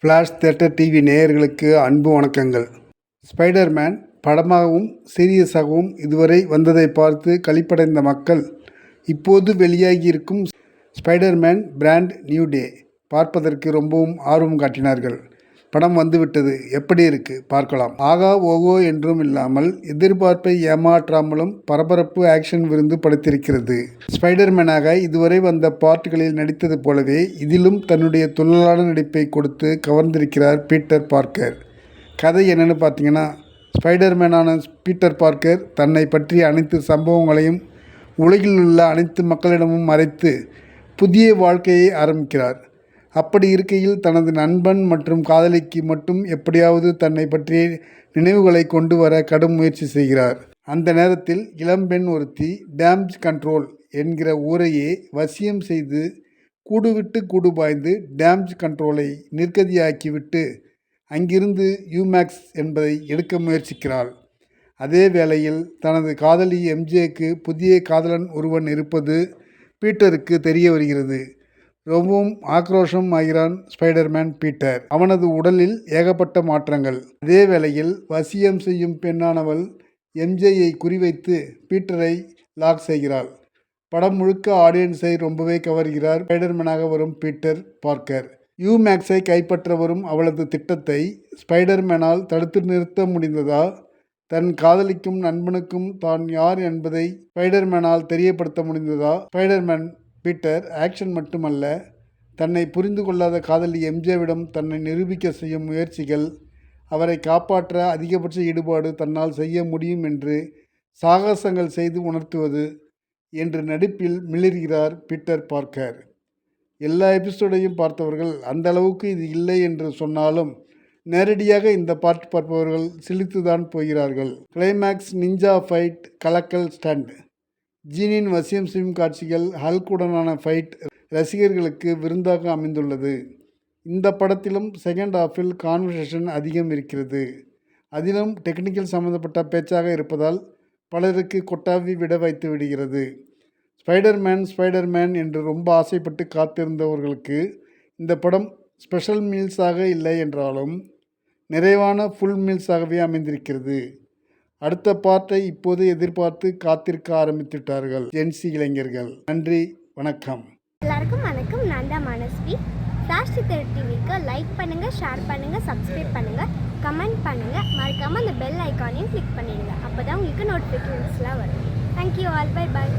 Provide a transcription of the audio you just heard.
Flash theatre TV நேயர்களுக்கு அன்பு வணக்கங்கள். ஸ்பைடர்மேன் படமாகவும் சீரியஸாகவும் இதுவரை வந்ததை பார்த்து களிப்படைந்த மக்கள் இப்போது வெளியாகியிருக்கும் ஸ்பைடர்மேன் பிராண்ட் நியூ டே பார்ப்பதற்கு ரொம்பவும் ஆர்வம் காட்டினார்கள். படம் வந்துவிட்டது, எப்படி இருக்கு பார்க்கலாம். ஆகா ஓகோ என்றும் இல்லாமல் எதிர்பார்ப்பை ஏமாற்றாமலும் பரபரப்பு ஆக்ஷன் விருந்து படைத்திருக்கிறது. ஸ்பைடர்மேனாக இதுவரை வந்த பார்ட்டுகளில் நடித்தது போலவே இதிலும் தன்னுடைய துள்ளலான நடிப்பை கொடுத்து கவர்ந்திருக்கிறார் பீட்டர் பார்க்கர். கதை என்னென்னு பார்த்தீங்கன்னா, ஸ்பைடர்மேனான பீட்டர் பார்க்கர் தன்னை பற்றிய அனைத்து சம்பவங்களையும் உலகில் உள்ள அனைத்து மக்களிடமும் மறைத்து புதிய வாழ்க்கையை ஆரம்பிக்கிறார். அப்படி இருக்கையில் தனது நண்பன் மற்றும் காதலிக்கு மட்டும் எப்படியாவது தன்னை பற்றிய நினைவுகளை கொண்டு வர கடும் முயற்சி செய்கிறார். அந்த நேரத்தில் இளம்பெண் ஒருத்தி டேமேஜ் கண்ட்ரோல் என்கிற ஊரையே வசியம் செய்து கூடுவிட்டு கூடு பாய்ந்து டேமேஜ் கண்ட்ரோலை நிர்கதியாக்கிவிட்டு அங்கிருந்து யூமேக்ஸ் என்பதை எடுக்க முயற்சிக்கிறாள். அதே வேளையில் தனது காதலி எம்ஜேக்கு புதிய காதலன் ஒருவன் இருப்பது பீட்டருக்கு தெரிய வருகிறது. ரொம்பவும் ஆக்ரோஷம் ஆகிறான் ஸ்பைடர்மேன் பீட்டர். அவனது உடலில் ஏகப்பட்ட மாற்றங்கள். அதே வேளையில் வசியம் செய்யும் பெண்ணானவள் எம்ஜேயை குறிவைத்து பீட்டரை லாக் செய்கிறாள். படம் முழுக்க ஆடியன்ஸை ரொம்பவே கவர்கிறார் ஸ்பைடர்மேனாக வரும் பீட்டர் பார்க்கர். யூமேக்ஸை கைப்பற்ற வரும் அவளது திட்டத்தை ஸ்பைடர்மேனால் தடுத்து நிறுத்த முடிந்ததா? தன் காதலிக்கும் நண்பனுக்கும் தான் யார் என்பதை ஸ்பைடர்மேனால் தெரியப்படுத்த முடிந்ததா? ஸ்பைடர்மேன் பீட்டர் ஆக்ஷன் மட்டுமல்ல, தன்னை புரிந்து கொள்ளாத காதலி எம்ஜேவிடம் தன்னை நிரூபிக்க செய்யும் முயற்சிகள், அவரை காப்பாற்ற அதிகபட்ச ஈடுபாடு தன்னால் செய்ய முடியும் என்று சாகசங்கள் செய்து உணர்த்துவது என்று நடிப்பில் மிளிர்கிறார் பீட்டர் பார்க்கர். எல்லா எபிசோடையும் பார்த்தவர்கள் அந்த அளவுக்கு இது இல்லை என்று சொன்னாலும் நேரடியாக இந்த பார்ட் பார்ப்பவர்கள் சிலித்துதான் போகிறார்கள். கிளைமேக்ஸ், நிஞ்சா ஃபைட், கலக்கல் ஸ்டண்ட், ஜீனின் வசியம் செய்யும் காட்சிகள், ஹல்குடனான ஃபைட் ரசிகர்களுக்கு விருந்தாக அமைந்துள்ளது. இந்த படத்திலும் செகண்ட் ஹாஃபில் கான்வர்சேஷன் அதிகம் இருக்கிறது. அதிலும் டெக்னிக்கல் சம்மந்தப்பட்ட பேச்சாக இருப்பதால் பலருக்கு கொட்டாவி விட வைத்து விடுகிறது. ஸ்பைடர்மேன் என்று ரொம்ப ஆசைப்பட்டு காத்திருந்தவர்களுக்கு இந்த படம் ஸ்பெஷல் மீல்ஸாக இல்லை என்றாலும் நிறைவான ஃபுல் மீல்ஸாகவே அமைந்திருக்கிறது. அடுத்த பார்ட்டை இப்போது எதிர்பார்த்து காத்திருக்க ஆரம்பித்துவிட்டார்கள் ஜென்சி இளைஞர்கள். நன்றி, வணக்கம். எல்லாருக்கும் வணக்கம். நான் தான் மனஸ்வி. ஃப்ளாஷ் தியேட்டர் டிவிக்கு லைக் பண்ணுங்கள், ஷேர் பண்ணுங்கள், சப்ஸ்கிரைப் பண்ணுங்கள், கமெண்ட் பண்ணுங்கள். மறக்காமல் அந்த பெல் ஐக்கானையும் கிளிக் பண்ணிடுங்க. அப்போ தான் உங்களுக்கு நோட்டிஃபிகேஷன்ஸ்லாம் வரும். Thank you all. Bye bye.